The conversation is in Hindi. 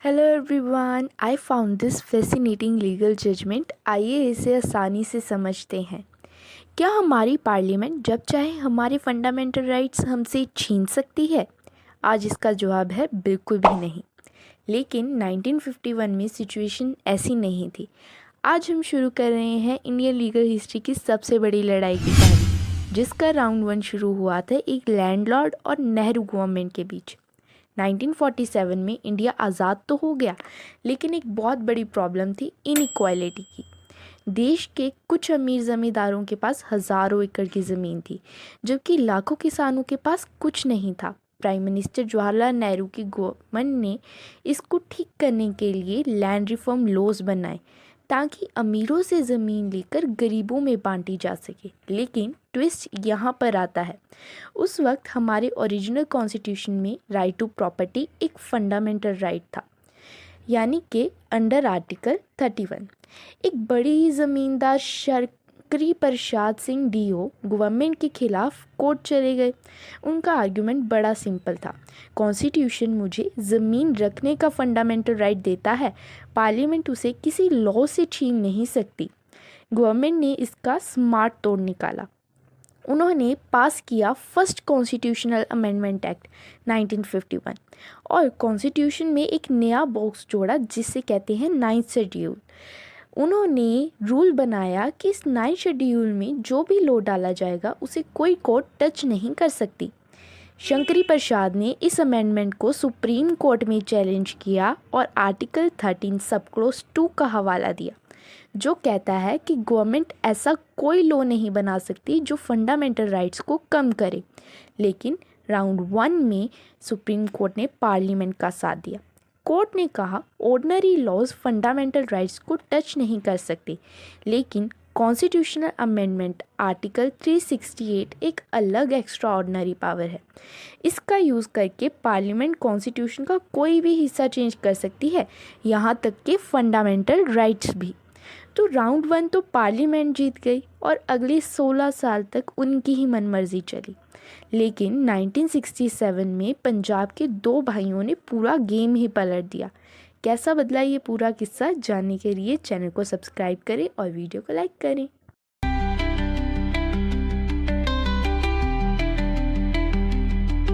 Hello everyone, I found this fascinating legal judgment. आइए इसे आसानी से समझते हैं। क्या हमारी पार्लियामेंट जब चाहे हमारे फंडामेंटल राइट्स हमसे छीन सकती है? आज इसका जवाब है बिल्कुल भी नहीं। लेकिन 1951 में सिचुएशन ऐसी नहीं थी। आज हम शुरू कर रहे हैं इंडियन लीगल हिस्ट्री की सबसे बड़ी लड़ाई की कहानी, जिसका राउंड 1 शुरू हुआ था एक लैंडलॉर्ड और नेहरू गवर्नमेंट के बीच। 1947 में इंडिया आज़ाद तो हो गया, लेकिन एक बहुत बड़ी प्रॉब्लम थी इनइक्वालिटी की। देश के कुछ अमीर ज़मींदारों के पास हज़ारों एकड़ की ज़मीन थी, जबकि लाखों किसानों के पास कुछ नहीं था। प्राइम मिनिस्टर जवाहरलाल नेहरू की गवर्नमेंट ने इसको ठीक करने के लिए लैंड रिफॉर्म लॉज बनाए, ताकि अमीरों से ज़मीन लेकर गरीबों में बांटी जा सके। लेकिन ट्विस्ट यहाँ पर आता है। उस वक्त हमारे ओरिजिनल कॉन्स्टिट्यूशन में राइट टू प्रॉपर्टी एक फंडामेंटल राइट था, यानी कि अंडर आर्टिकल 31 एक बड़ी ज़मींदार शर्करी प्रसाद सिंह डीओ गवर्नमेंट के खिलाफ कोर्ट चले गए। उनका आर्गुमेंट बड़ा सिंपल था, कॉन्स्टिट्यूशन मुझे ज़मीन रखने का फंडामेंटल राइट देता है, पार्लियामेंट उसे किसी लॉ से छीन नहीं सकती। गवर्नमेंट ने इसका स्मार्ट तोड़ निकाला। उन्होंने पास किया फर्स्ट कॉन्स्टिट्यूशनल अमेंडमेंट एक्ट 1951 और कॉन्स्टिट्यूशन में एक नया बॉक्स जोड़ा, जिसे कहते हैं 9th शेड्यूल। उन्होंने रूल बनाया कि इस 9th शेड्यूल में जो भी लॉ डाला जाएगा उसे कोई कोर्ट टच नहीं कर सकती। शंकरी प्रसाद ने इस अमेंडमेंट को सुप्रीम कोर्ट में चैलेंज किया और आर्टिकल 13 सब क्लोज 2 का हवाला दिया, जो कहता है कि गवर्नमेंट ऐसा कोई लॉ नहीं बना सकती जो फंडामेंटल राइट्स को कम करे। लेकिन राउंड 1 में सुप्रीम कोर्ट ने पार्लियामेंट का साथ दिया। कोर्ट ने कहा ऑर्डिनरी लॉज फंडामेंटल राइट्स को टच नहीं कर सकते, लेकिन कॉन्स्टिट्यूशनल अमेंडमेंट आर्टिकल 368 एक अलग एक्स्ट्रा ऑर्डिनरी पावर है। इसका यूज़ करके पार्लियामेंट कॉन्स्टिट्यूशन का कोई भी हिस्सा चेंज कर सकती है, यहाँ तक कि फंडामेंटल राइट्स भी। तो राउंड 1 तो पार्लियामेंट जीत गई और अगले 16 साल तक उनकी ही मनमर्जी चली। लेकिन 1967 में पंजाब के दो भाइयों ने पूरा गेम ही पलट दिया। कैसा बदला ये पूरा किस्सा, जानने के लिए चैनल को सब्सक्राइब करें और वीडियो को लाइक करें।